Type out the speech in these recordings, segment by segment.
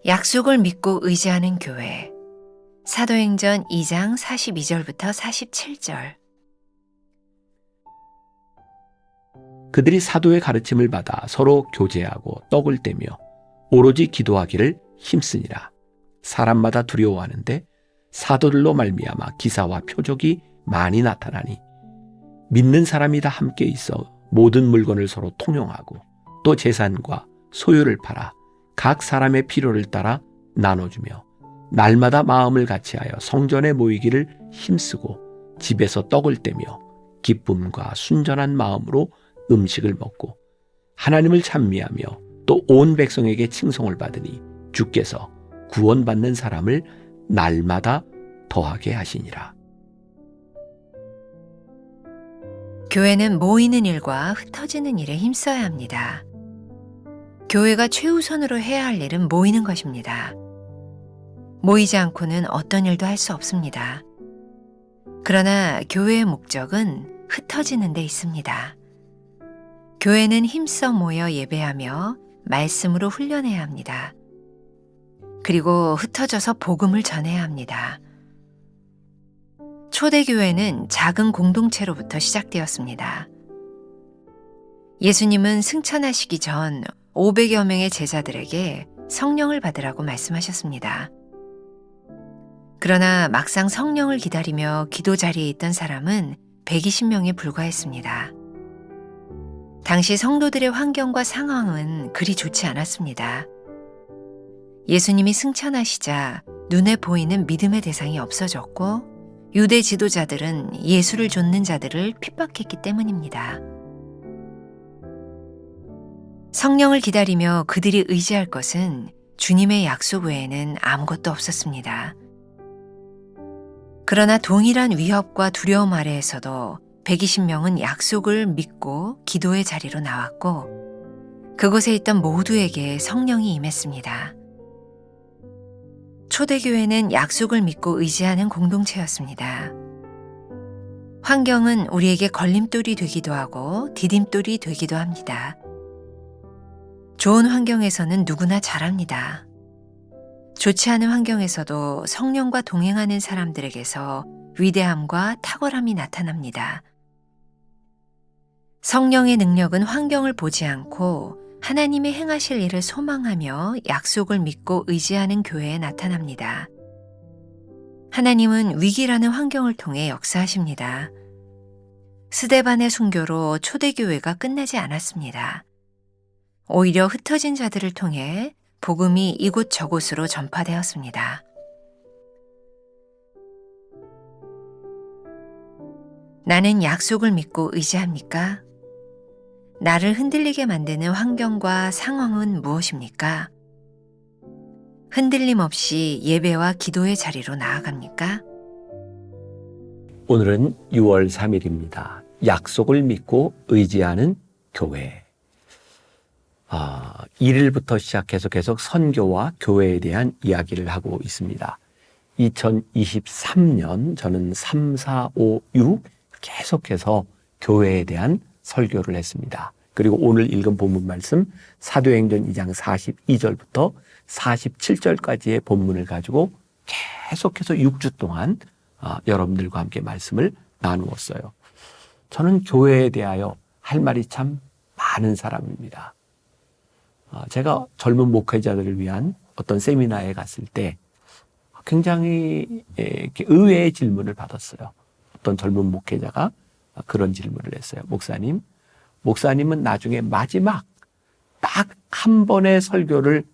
약속을 믿고 의지하는 교회. 사도행전 2장 42절부터 47절. 그들이 사도의 가르침을 받아 서로 교제하고 떡을 떼며 오로지 기도하기를 힘쓰니라. 사람마다 두려워하는데 사도들로 말미암아 기사와 표적이 많이 나타나니 믿는 사람이 다 함께 있어 모든 물건을 서로 통용하고 또 재산과 소유를 팔아 각 사람의 필요를 따라 나눠주며 날마다 마음을 같이하여 성전에 모이기를 힘쓰고 집에서 떡을 떼며 기쁨과 순전한 마음으로 음식을 먹고 하나님을 찬미하며 또 온 백성에게 칭송을 받으니 주께서 구원받는 사람을 날마다 더하게 하시니라. 교회는 모이는 일과 흩어지는 일에 힘써야 합니다. 교회가 최우선으로 해야 할 일은 모이는 것입니다. 모이지 않고는 어떤 일도 할 수 없습니다. 그러나 교회의 목적은 흩어지는 데 있습니다. 교회는 힘써 모여 예배하며 말씀으로 훈련해야 합니다. 그리고 흩어져서 복음을 전해야 합니다. 초대교회는 작은 공동체로부터 시작되었습니다. 예수님은 승천하시기 전 500여 명의 제자들에게 성령을 받으라고 말씀하셨습니다. 그러나 막상 성령을 기다리며 기도 자리에 있던 사람은 120명에 불과했습니다. 당시 성도들의 환경과 상황은 그리 좋지 않았습니다. 예수님이 승천하시자 눈에 보이는 믿음의 대상이 없어졌고 유대 지도자들은 예수를 좇는 자들을 핍박했기 때문입니다. 성령을 기다리며 그들이 의지할 것은 주님의 약속 외에는 아무것도 없었습니다. 그러나 동일한 위협과 두려움 아래에서도 120명은 약속을 믿고 기도의 자리로 나왔고 그곳에 있던 모두에게 성령이 임했습니다. 초대교회는 약속을 믿고 의지하는 공동체였습니다. 환경은 우리에게 걸림돌이 되기도 하고 디딤돌이 되기도 합니다. 좋은 환경에서는 누구나 잘합니다. 좋지 않은 환경에서도 성령과 동행하는 사람들에게서 위대함과 탁월함이 나타납니다. 성령의 능력은 환경을 보지 않고 하나님이 행하실 일을 소망하며 약속을 믿고 의지하는 교회에 나타납니다. 하나님은 위기라는 환경을 통해 역사하십니다. 스데반의 순교로 초대교회가 끝나지 않았습니다. 오히려 흩어진 자들을 통해 복음이 이곳저곳으로 전파되었습니다. 나는 약속을 믿고 의지합니까? 나를 흔들리게 만드는 환경과 상황은 무엇입니까? 흔들림 없이 예배와 기도의 자리로 나아갑니까? 오늘은 6월 3일입니다. 약속을 믿고 의지하는 교회. 1일부터 시작해서 계속 선교와 교회에 대한 이야기를 하고 있습니다. 2023년 저는 3, 4, 5, 6 계속해서 교회에 대한 설교를 했습니다. 그리고 오늘 읽은 본문 말씀 사도행전 2장 42절부터 47절까지의 본문을 가지고 계속해서 6주 동안 여러분들과 함께 말씀을 나누었어요. 저는 교회에 대하여 할 말이 참 많은 사람입니다. 제가 젊은 목회자들을 위한 어떤 세미나에 갔을 때 굉장히 의외의 질문을 받았어요. 어떤 젊은 목회자가 그런 질문을 했어요. 목사님은 나중에 마지막 딱 한 번의 설교를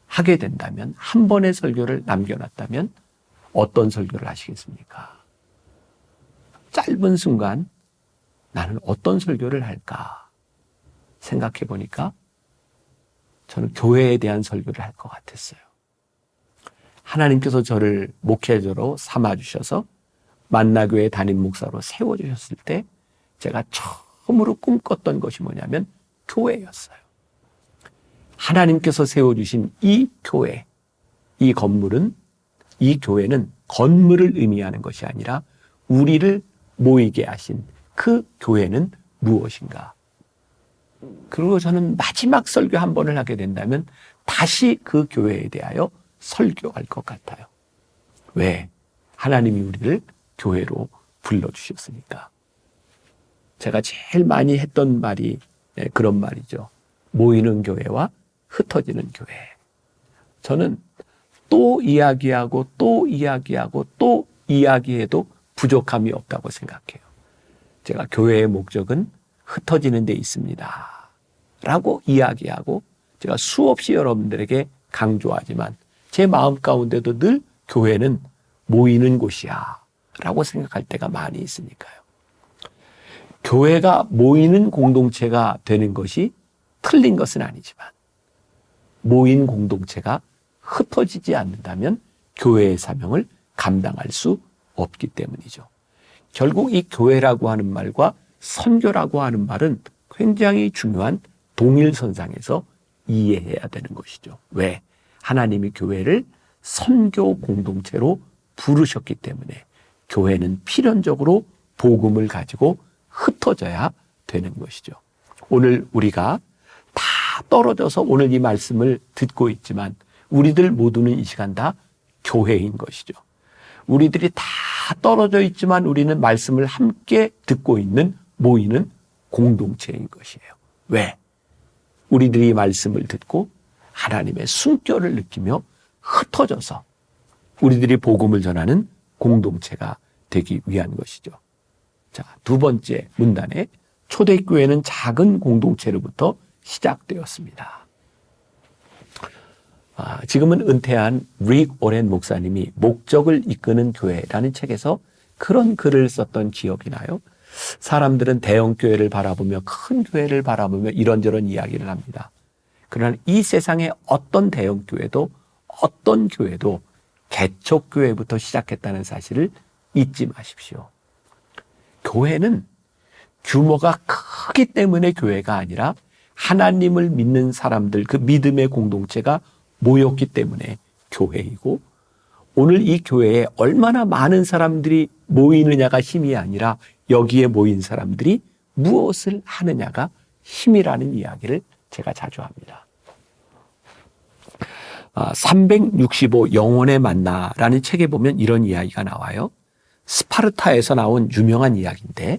하게 된다면, 한 번의 설교를 남겨놨다면 어떤 설교를 하시겠습니까? 짧은 순간 나는 어떤 설교를 할까 생각해 보니까 저는 교회에 대한 설교를 할 것 같았어요. 하나님께서 저를 목회자로 삼아주셔서 만나교회 담임 목사로 세워주셨을 때 제가 처음으로 꿈꿨던 것이 뭐냐면 교회였어요. 하나님께서 세워주신 이 교회, 이 건물은, 이 교회는 건물을 의미하는 것이 아니라 우리를 모이게 하신 그 교회는 무엇인가? 그리고 저는 마지막 설교 한 번을 하게 된다면 다시 그 교회에 대하여 설교할 것 같아요. 왜? 하나님이 우리를 교회로 불러주셨으니까. 제가 제일 많이 했던 말이 그런 말이죠. 모이는 교회와 흩어지는 교회. 저는 또 이야기하고 또 이야기하고 또 이야기해도 부족함이 없다고 생각해요. 제가 교회의 목적은 흩어지는 데 있습니다. 라고 이야기하고 제가 수없이 여러분들에게 강조하지만 제 마음 가운데도 늘 교회는 모이는 곳이야 라고 생각할 때가 많이 있으니까요. 교회가 모이는 공동체가 되는 것이 틀린 것은 아니지만 모인 공동체가 흩어지지 않는다면 교회의 사명을 감당할 수 없기 때문이죠. 결국 이 교회라고 하는 말과 선교라고 하는 말은 굉장히 중요한 동일선상에서 이해해야 되는 것이죠. 왜? 하나님이 교회를 선교 공동체로 부르셨기 때문에 교회는 필연적으로 복음을 가지고 흩어져야 되는 것이죠. 오늘 우리가 다 떨어져서 오늘 이 말씀을 듣고 있지만 우리들 모두는 이 시간 다 교회인 것이죠. 우리들이 다 떨어져 있지만 우리는 말씀을 함께 듣고 있는 모이는 공동체인 것이에요. 왜? 우리들이 말씀을 듣고 하나님의 숨결을 느끼며 흩어져서 우리들이 복음을 전하는 공동체가 되기 위한 것이죠. 자, 두 번째 문단에 초대교회는 작은 공동체로부터 시작되었습니다. 지금은 은퇴한 릭 오렌 목사님이 목적을 이끄는 교회라는 책에서 그런 글을 썼던 기억이 나요. 사람들은 대형 교회를 바라보며 큰 교회를 바라보며 이런저런 이야기를 합니다. 그러나 이 세상의 어떤 대형 교회도 어떤 교회도 개척교회부터 시작했다는 사실을 잊지 마십시오. 교회는 규모가 크기 때문에 교회가 아니라 하나님을 믿는 사람들, 그 믿음의 공동체가 모였기 때문에 교회이고, 오늘 이 교회에 얼마나 많은 사람들이 모이느냐가 힘이 아니라 여기에 모인 사람들이 무엇을 하느냐가 힘이라는 이야기를 제가 자주 합니다. 365 영혼의 만나라는 책에 보면 이런 이야기가 나와요. 스파르타에서 나온 유명한 이야기인데,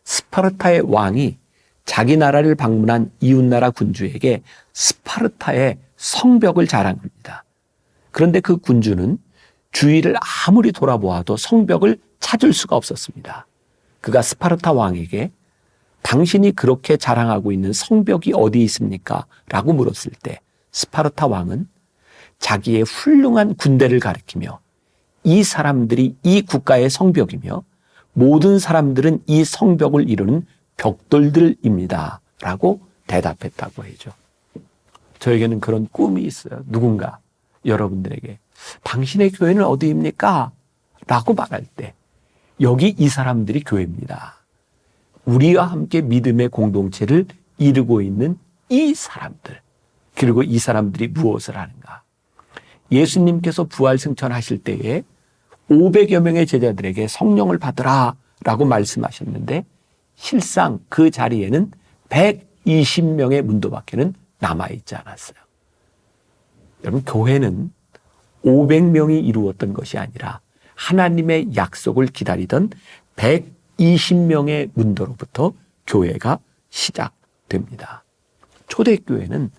스파르타의 왕이 자기 나라를 방문한 이웃나라 군주에게 스파르타의 성벽을 자랑합니다. 그런데 그 군주는 주위를 아무리 돌아보아도 성벽을 찾을 수가 없었습니다. 그가 스파르타 왕에게 당신이 그렇게 자랑하고 있는 성벽이 어디 있습니까? 라고 물었을 때 스파르타 왕은 자기의 훌륭한 군대를 가리키며 이 사람들이 이 국가의 성벽이며 모든 사람들은 이 성벽을 이루는 벽돌들입니다. 라고 대답했다고 해죠. 저에게는 그런 꿈이 있어요. 누군가 여러분들에게 당신의 교회는 어디입니까? 라고 말할 때 여기 이 사람들이 교회입니다. 우리와 함께 믿음의 공동체를 이루고 있는 이 사람들, 그리고 이 사람들이 무엇을 하는가? 예수님께서 부활승천하실 때에 500여 명의 제자들에게 성령을 받으라 라고 말씀하셨는데 실상 그 자리에는 120명의 문도밖에는 남아있지 않았어요. 여러분, 교회는 500명이 이루었던 것이 아니라 하나님의 약속을 기다리던 120명의 문도로부터 교회가 시작됩니다. 초대교회는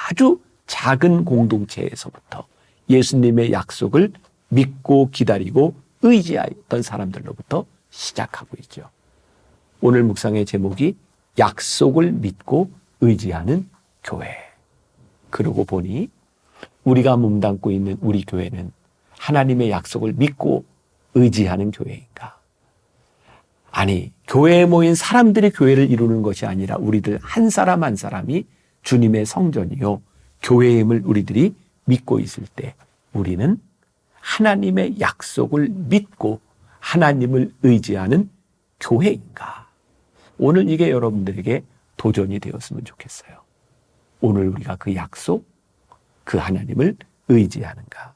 아주 작은 공동체에서부터 예수님의 약속을 믿고 기다리고 의지하였던 사람들로부터 시작하고 있죠. 오늘 묵상의 제목이 약속을 믿고 의지하는 교회. 그러고 보니 우리가 몸담고 있는 우리 교회는 하나님의 약속을 믿고 의지하는 교회인가? 아니, 교회에 모인 사람들이 교회를 이루는 것이 아니라 우리들 한 사람 한 사람이 주님의 성전이요 교회임을 우리들이 믿고 있을 때 우리는 하나님의 약속을 믿고 하나님을 의지하는 교회인가? 오늘 이게 여러분들에게 도전이 되었으면 좋겠어요. 오늘 우리가 그 약속, 그 하나님을 의지하는가?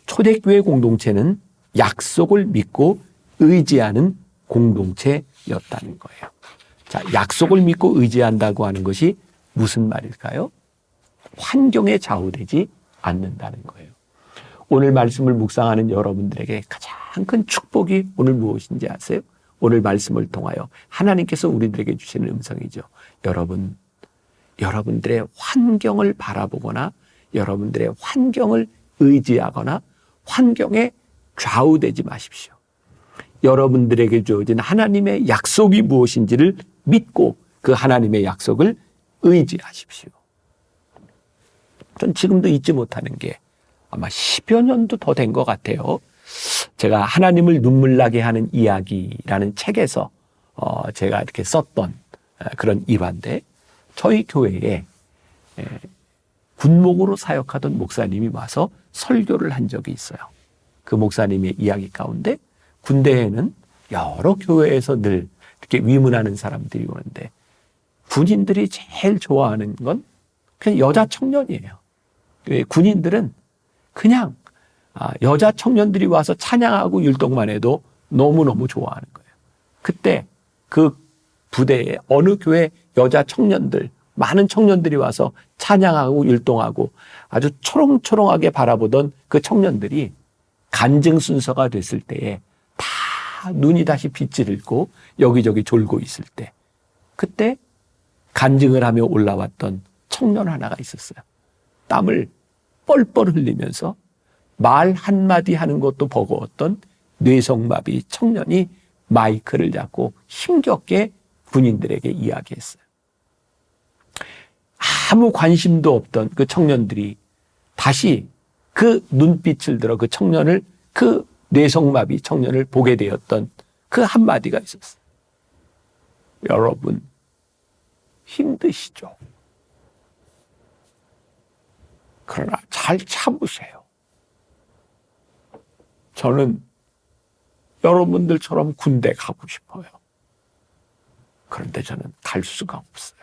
초대교회 공동체는 약속을 믿고 의지하는 공동체였다는 거예요. 자, 약속을 믿고 의지한다고 하는 것이 무슨 말일까요? 환경에 좌우되지 않는다는 거예요. 오늘 말씀을 묵상하는 여러분들에게 가장 큰 축복이 오늘 무엇인지 아세요? 오늘 말씀을 통하여 하나님께서 우리들에게 주시는 음성이죠. 여러분들의 환경을 바라보거나 여러분들의 환경을 의지하거나 환경에 좌우되지 마십시오. 여러분들에게 주어진 하나님의 약속이 무엇인지를 믿고 그 하나님의 약속을 의지하십시오. 전 지금도 잊지 못하는 게 아마 10여 년도 더 된 것 같아요. 제가 하나님을 눈물 나게 하는 이야기라는 책에서 제가 이렇게 썼던 그런 일화인데 저희 교회에 군목으로 사역하던 목사님이 와서 설교를 한 적이 있어요. 그 목사님의 이야기 가운데 군대에는 여러 교회에서 늘 이렇게 위문하는 사람들이 오는데 군인들이 제일 좋아하는 건 그냥 여자 청년이에요. 군인들은 그냥 여자 청년들이 와서 찬양하고 율동만 해도 너무너무 좋아하는 거예요. 그때 그 부대에 어느 교회 여자 청년들, 많은 청년들이 와서 찬양하고 율동하고 아주 초롱초롱하게 바라보던 그 청년들이 간증 순서가 됐을 때에 다 눈이 다시 빛을 잃고 여기저기 졸고 있을 때 그때 간증을 하며 올라왔던 청년 하나가 있었어요. 땀을 뻘뻘 흘리면서 말 한마디 하는 것도 버거웠던 뇌성마비 청년이 마이크를 잡고 힘겹게 군인들에게 이야기했어요. 아무 관심도 없던 그 청년들이 다시 그 눈빛을 들어 그 청년을, 그 뇌성마비 청년을 보게 되었던 그 한마디가 있었어요. 여러분, 힘드시죠? 그러나 잘 참으세요. 저는 여러분들처럼 군대 가고 싶어요. 그런데 저는 갈 수가 없어요.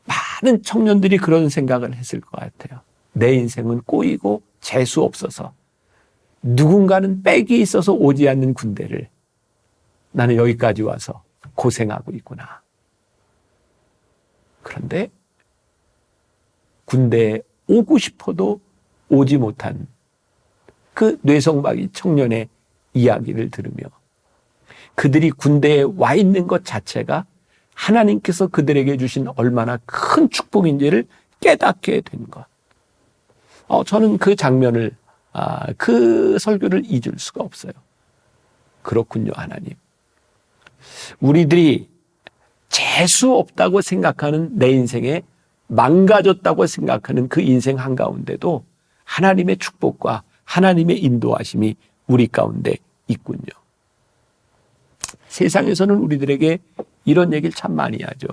많은 청년들이 그런 생각을 했을 것 같아요. 내 인생은 꼬이고 재수 없어서 누군가는 빽이 있어서 오지 않는 군대를 나는 여기까지 와서 고생하고 있구나. 그런데 군대에 오고 싶어도 오지 못한 그 뇌성마비 청년의 이야기를 들으며 그들이 군대에 와 있는 것 자체가 하나님께서 그들에게 주신 얼마나 큰 축복인지를 깨닫게 된 것. 저는 그 장면을, 그 설교를 잊을 수가 없어요. 그렇군요, 하나님. 우리들이 재수 없다고 생각하는 내 인생에 망가졌다고 생각하는 그 인생 한가운데도 하나님의 축복과 하나님의 인도하심이 우리 가운데 있군요. 세상에서는 우리들에게 이런 얘기를 참 많이 하죠.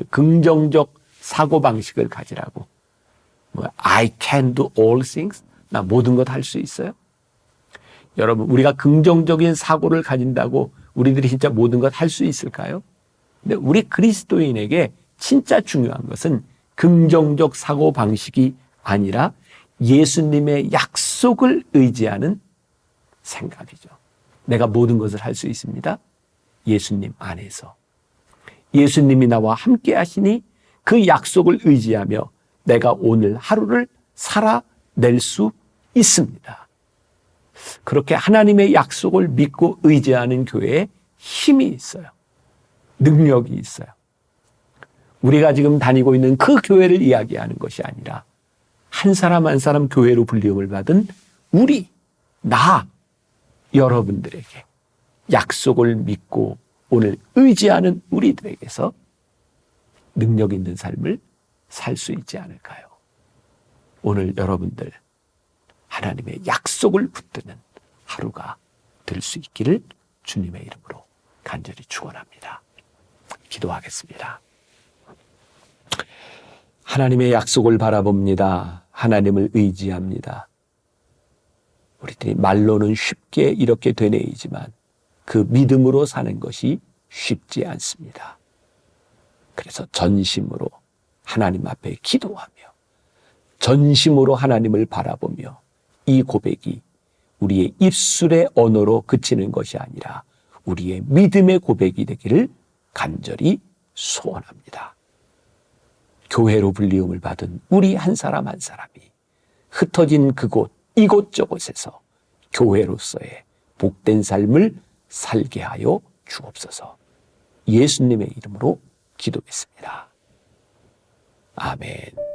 긍정적 사고방식을 가지라고. I can do all things. 나 모든 것 할 수 있어요. 여러분, 우리가 긍정적인 사고를 가진다고 우리들이 진짜 모든 것 할 수 있을까요? 근데 우리 그리스도인에게 진짜 중요한 것은 긍정적 사고방식이 아니라 예수님의 약속을 의지하는 생각이죠. 내가 모든 것을 할 수 있습니다. 예수님 안에서. 예수님이 나와 함께 하시니 그 약속을 의지하며 내가 오늘 하루를 살아낼 수 있습니다. 그렇게 하나님의 약속을 믿고 의지하는 교회에 힘이 있어요. 능력이 있어요. 우리가 지금 다니고 있는 그 교회를 이야기하는 것이 아니라 한 사람 한 사람 교회로 불림을 받은 우리, 나, 여러분들에게 약속을 믿고 오늘 의지하는 우리들에게서 능력 있는 삶을 살 수 있지 않을까요? 오늘 여러분들 하나님의 약속을 붙드는 하루가 될 수 있기를 주님의 이름으로 간절히 축원합니다. 기도하겠습니다. 하나님의 약속을 바라봅니다. 하나님을 의지합니다. 우리들이 말로는 쉽게 이렇게 되뇌이지만 그 믿음으로 사는 것이 쉽지 않습니다. 그래서 전심으로 하나님 앞에 기도하며 전심으로 하나님을 바라보며 이 고백이 우리의 입술의 언어로 그치는 것이 아니라 우리의 믿음의 고백이 되기를 간절히 소원합니다. 교회로 불리움을 받은 우리 한 사람 한 사람이 흩어진 그곳 이곳저곳에서 교회로서의 복된 삶을 살게 하여 주옵소서. 예수님의 이름으로 기도했습니다. 아멘.